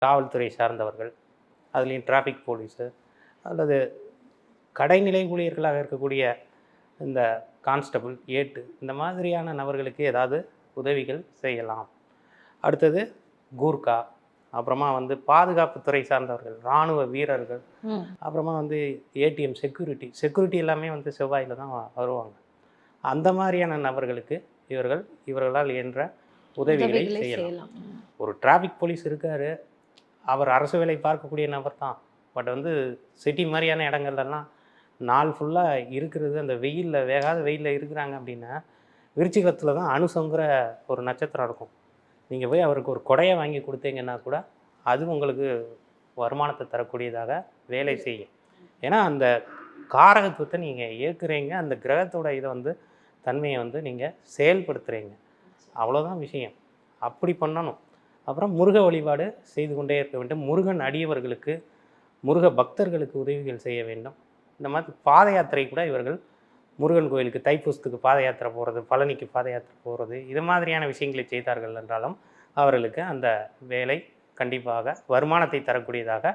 காவல்துறை சார்ந்தவர்கள், அதுலேயும் டிராஃபிக் போலீஸு அல்லது கடைநிலை ஊழியர்களாக இருக்கக்கூடிய இந்த கான்ஸ்டபிள், ஏட்டு இந்த மாதிரியான நபர்களுக்கு ஏதாவது உதவிகள் செய்யலாம். அடுத்தது கூர்க்கா, அப்புறமா வந்து பாதுகாப்புத்துறை சார்ந்தவர்கள், இராணுவ வீரர்கள், ம். அப்புறமா வந்து ஏடிஎம் செக்யூரிட்டி எல்லாமே வந்து செவ்வாயில் தான் வருவாங்க. அந்த மாதிரியான நபர்களுக்கு இவர்களால் இயன்ற உதவிகளை உதவிகளை செய்யலாம். செய்யலாம். ஒரு டிராஃபிக் போலீஸ் இருக்கார், அவர் அரசு வேலை பார்க்கக்கூடிய நபர் தான். பட் வந்து சிட்டி மாதிரியான இடங்கள்லாம் நாள் ஃபுல்லாக இருக்கிறது அந்த வெயிலில், வேகாத வெயிலில் இருக்கிறாங்க அப்படின்னா, விருச்சிகத்தில் தான் அனுசங்கிற ஒரு நட்சத்திரம் இருக்கும். நீங்கள் போய் அவருக்கு ஒரு கொடையை வாங்கி கொடுத்தீங்கன்னா கூட அது உங்களுக்கு வருமானத்தை தரக்கூடியதாக வேலை செய்யும். ஏன்னா அந்த காரகத்துவத்தை நீங்கள் ஏற்குறீங்க, அந்த கிரகத்தோட இதை வந்து தன்மையை வந்து நீங்கள் செயல்படுத்துகிறீங்க. அவ்வளோதான் விஷயம். அப்படி பண்ணணும். அப்புறம் முருக வழிபாடு செய்து கொண்டே இருக்க வேண்டும். முருகன் அடியவர்களுக்கு, முருக பக்தர்களுக்கு உதவிகள் செய்ய வேண்டும். இந்த மாதிரி பாத யாத்திரை கூட இவர்கள் முருகன் கோயிலுக்கு தைப்பூசத்துக்கு பாத யாத்திரை போகிறது, பழனிக்கு பாத யாத்திரை போகிறது, இது மாதிரியான விஷயங்களை செய்தார்கள் என்றாலும் அவர்களுக்கு அந்த வேலை கண்டிப்பாக வருமானத்தை தரக்கூடியதாக